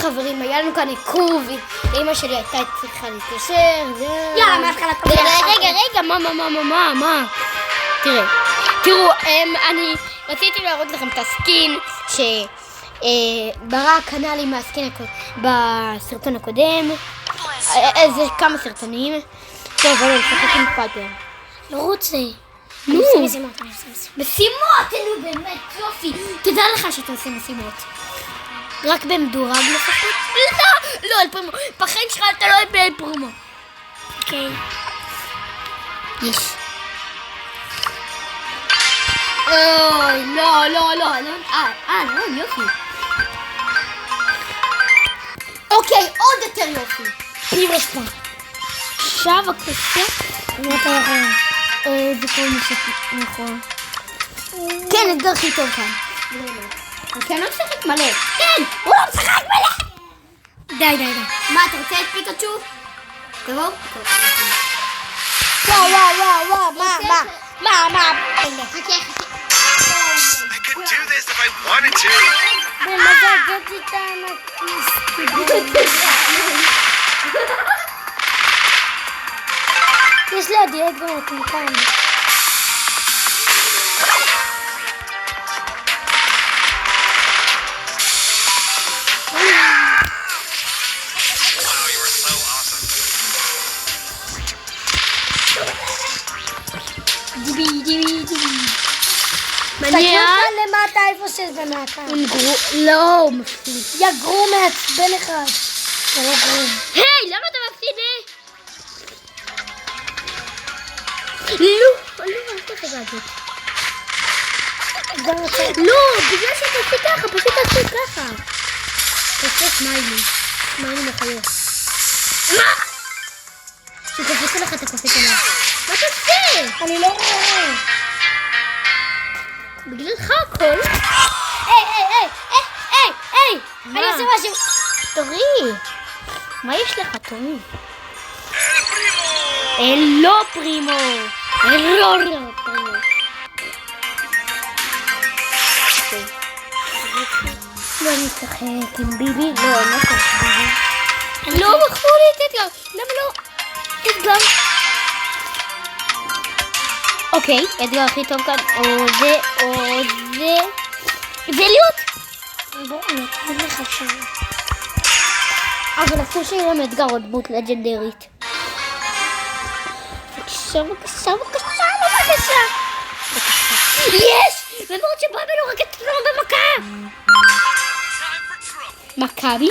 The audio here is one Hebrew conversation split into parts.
חברים, היה לנו כאן עיכוב, אמא שלי הייתה צריכה להתקשר, יאללה, מההתחלה תודה. רגע, מה? תראו, אני רציתי להראות לכם את הסקין שברק קנה לי מהסקין בסרטון הקודם. זה כמה סרטונים. טוב, אבל נשחק עם פאטר. לא רוצה. נו. משימות, נו באמת, יופי. תדע לך שאתה עושה משימות. רק במדורג לפחות? לא, על פרימו. בחיים שלך אתה לא אוהב על פרימו. אוקיי. יש. אוי, לא, יופי. אוקיי, עוד יותר יופי. פירוס פה. עכשיו הקשה. מה אתה יכול? זה כל מי נכון. כן, אתגר הכי טוב כאן. כן, לא משחק מלא. כן, הוא לא משחק מלא. די. מה, אתה רוצה את פיקאצ'ו? קרוב? וואו, מה? חכה. I could do this if I wanted to. במזגת איתן הכיס. יש לידי אתגר מטומטם. Wow, you were so awesome. דיבי. תסתכלו כאן למטה איפה שזה למטה. לא, מפסיד. יא גרום מעצבן אחד. זה לא גרום. היי, למה אתה מפסיד? לא, אל תעשה את זה. לא, בגלל שאתה עושה ככה, פשוט תעשה ככה. תעשה סמיילי מחייך. מה? שתפסה לך את הקופית עליו. מה אתה עושה? אני לא רואה. בגללך הכל. היי, אני עושה משהו. תורי. מה יש לך, תורי? El primo. לא פרימו. לא פרימו. לא נשחק עם ביבי. לא נשחק עם ביבי. לא מכרו לי את אתגר. למה לא? אתגר. אוקיי, אתגר הכי טוב כאן. או זה. זה להיות. בוא, אני אתן לך שם. אבל אסור שיהיה להם אתגר עוד דמות לג'נדרית. בבקשה. יש! למרות שבאבלו רק אתנו במכה! מכבי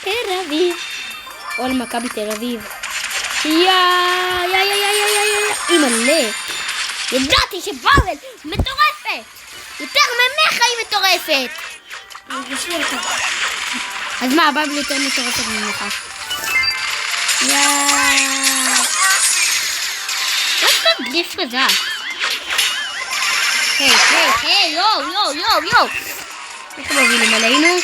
תל אביב. או למכבי תל אביב. אימא'לה. ידעתי שבאבל מטורפת! יותר ממך היא מטורפת! אז מה, באבל יותר מטורפת ממך? מה שאתה גליף חזק? היי, יו! איך הם מובילים עלינו?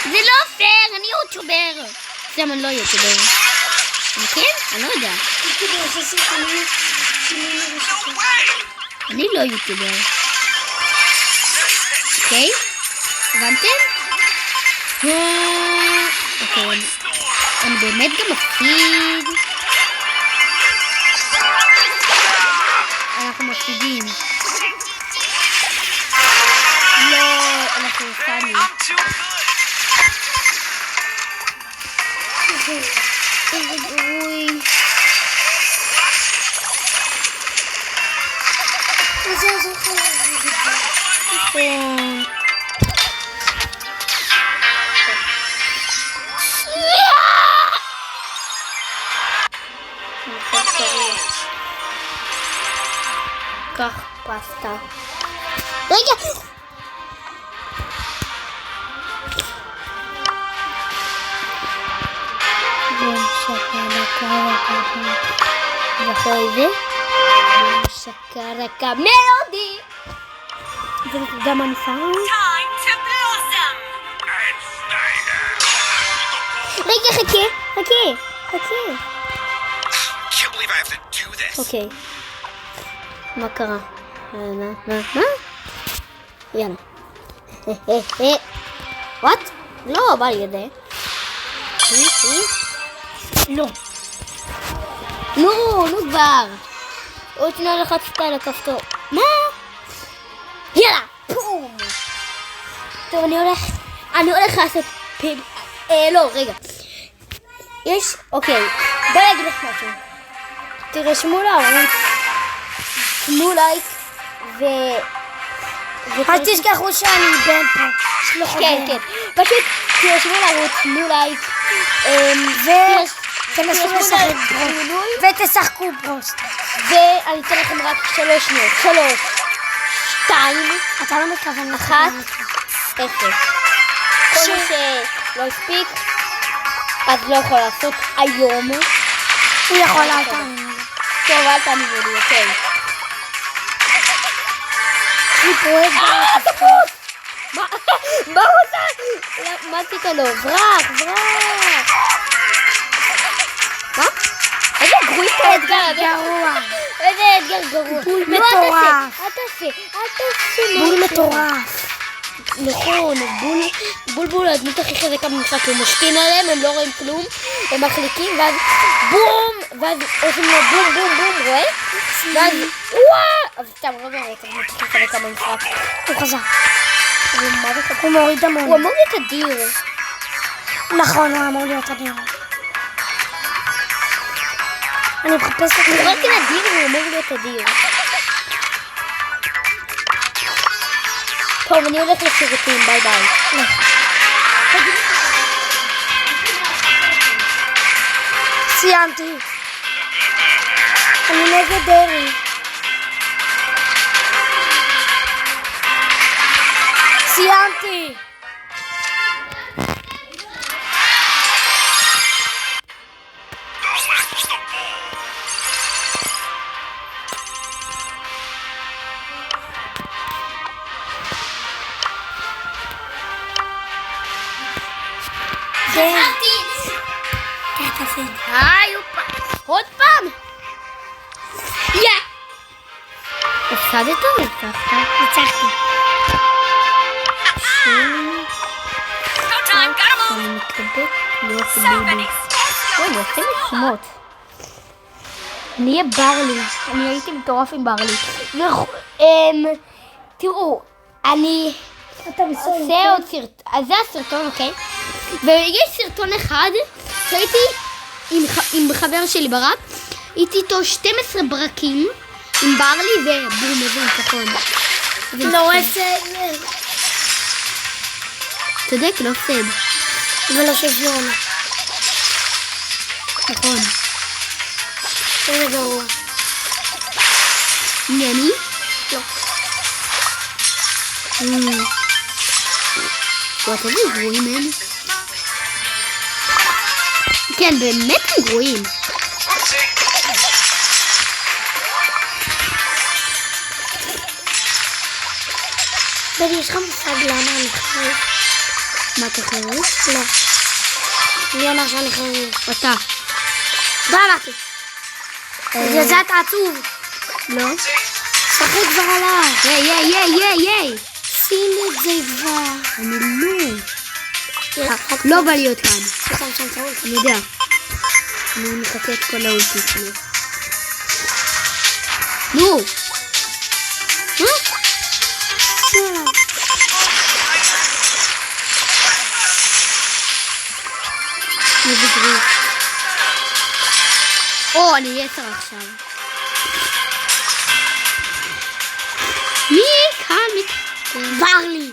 זה לא פייר, אני יוטיובר. סתם, אני לא יוטיובר. אני כן? אני לא יודע. אני לא יוטיובר. אוקיי? הבנתם? אוקיי, אני באמת גם מפסיד. אנחנו מפסידים. לא, אנחנו עושים. איזה גרוי. זה חלק. נכון. קח פסטה. רגע! ואחרי זה שקרקה מלודי. זה גם אני שם. רגע, חכה. Can't believe I have to do this. אוקיי. מה קרה? מה? יאללה. וואט? לא, בא לי את זה. לא. נו כבר. עוד שנייה לחצת על הכפתור. מה? יאללה, פום. טוב, אני הולך לעשות לא, רגע. אוקיי, בואי אגיד לך משהו. תרשמו לערוץ, תנו לייק אל תשכחו שאני בן פה. כן. פשוט תרשמו לערוץ, תנו לייק. ותנסו לשחק ברוסט. ותשחקו ברוסט. ואני אתן לכם רק 3 שניות. 3, 2, אתה לא מתכוון 1, 0. כל מי שלא הספיק, אז לא יכול לעשות היום. הוא יכול להתאמן. טוב, אל תעמידו לי, אוקיי. אני פרויקט מה רוצה? מה עשית לו? ברח. מה? איזה גרוע האתגר הזה. גרוע. איזה אתגר גרוע. בול לא, מטורף. אל תעשה. בול מטורף. נכון, בול הדמות הכי חזקה במשחק, הוא משתין עליהם, הם לא רואים כלום, הם מחליקים, ואז בום, ואז עושים לו בום, רואה? ואז וואו! אבל סתם, לא באמת, הדמות הכי חזקה במשחק. הוא חזק. מה זה חזק? הוא מוריד המון. הוא אמור להיות אדיר. נכון, הוא אמור להיות אדיר. אני מחפשת את הוא זה. רק אדיר והוא אמור להיות אדיר. טוב, אני הולך לשירותים, ביי. סיימתי. אני נגד דרי. סיימתי. עוד פעם! הפסדת או ניצחת? ניצחתי. אני מתלבט להיות ביבי. אני עושה לי שמות. אני אהיה ברלי. אני הייתי מטורף עם ברלי. תראו, אני עושה עוד סרטון. אז זה הסרטון, אוקיי? ויש סרטון אחד שהייתי עם חבר שלי ברק. הייתי איתו 12 ברקים עם ברלי ובום, איזה ניצחון. לא הפסד. צודק, לא הפסד. ולא שוויון. נכון. איזה גרוע. ענייני? לא. ואתם גרועים הם? כן, באמת הם גרועים. בני, יש לך מושג למה אני חייב? מה אתה חייב? לא. מי אמר שאני חייב? אתה. לא אמרתי. בגלל זה אתה עצוב. לא? שחק כבר עליו. היי. שים את זה כבר. אני לא. לא בא להיות כאן. אני יודע. אני מחכה את כל האולטית שלי. נו! איזה גריף. או, אני אהיה 10 עכשיו. מי כאן ברלי.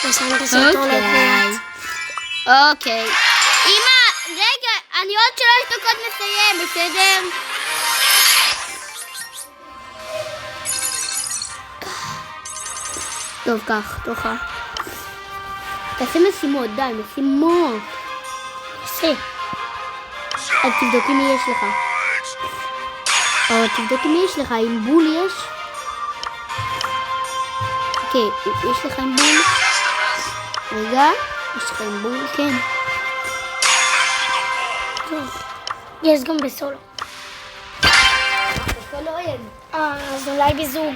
ושמת סרטון לבית. אוקיי. אמא, רגע, אני עוד 3 דקות מסיים, בסדר? טוב, כך, תוכה. תעשה משימות, די, משימות. עשה. אז תבדוק אם יש לך. אבל תבדוק אם יש לך, אם בול יש. אוקיי, יש לך עם בול? רגע, יש לך עם בול? כן. יש גם בסולו. בסולו אין. אז אולי בזוג.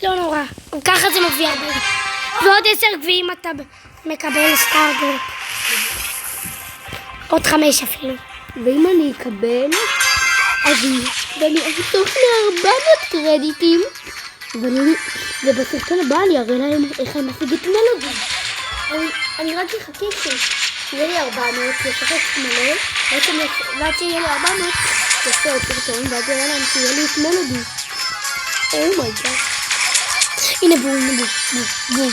לא נורא. ככה זה מביא הרבה. ועוד 10 גביעים אתה מקבל סטארדרופ. עוד 5 אפילו. ואם אני אקבל, אז ואני אחסוך ל400 קרדיטים, ובסרטון הבא אני אראה להם איך אני משיג את מלודי. אני רק אחכה שיהיה לי 400, לשחק מלא, ועד שיהיה לי 400, יעשה עוד סרטון, ואז יהיה להם שיהיה לי את מלודי. אומייגאד. הנה בו, הנה בו.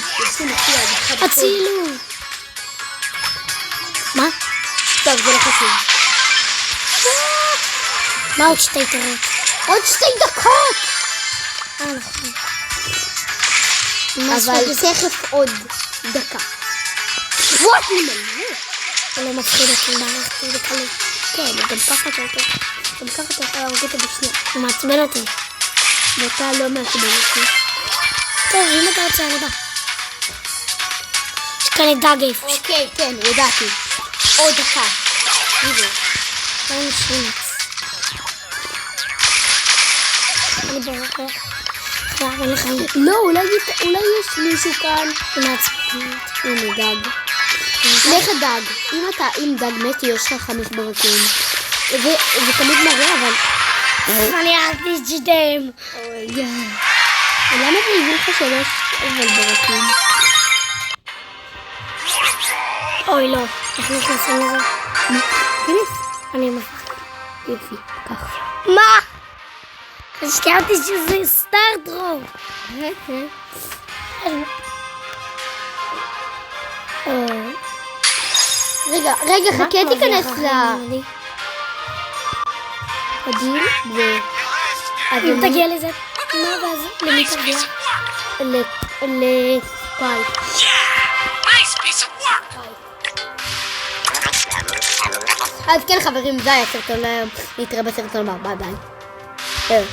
הצילו. מה? טוב, זה לא חשוב. מה עוד 2 תורות? עוד 2 דקות! נכון. אבל תכף עוד דקה. וואט, אני מלא. זה לא מפחיד אותי, מערכתי בקלות. כן, גם ככה אתה יכול. גם ככה אתה יכול להרוג אותה בשנייה. זה מעצבן אותי. ואתה לא מעצבן אותי. טוב, אם אתה רוצה, אני בא. יש כאן את דג איפה. אוקיי, כן, ידעתי. עוד דקה. הנה. אין שינץ. אני בורח. אין לחיים. לא, אולי יש מישהו כאן. זה מעצבן אותי. הנה דג. לך דג. אם דג מת, יש לך 5 ברקים. זה תמיד מראה, אבל... אני ארטיסט שדם. אוי, למה זה הביא לך 3 ברקים? אוי, לא. איך נכנסים לזה? כנס. אני מפחד. יופי, ככה. מה? חשבתי שזה סטארדרופ. רגע, חכה, תיכנס אדיר, אם תגיע לזה, מה ואז? למי תגיע? לספייק. Nice piece of work. אז כן חברים, זה היה סרטון היום. נתראה בסרטון הבא, ביי ביי.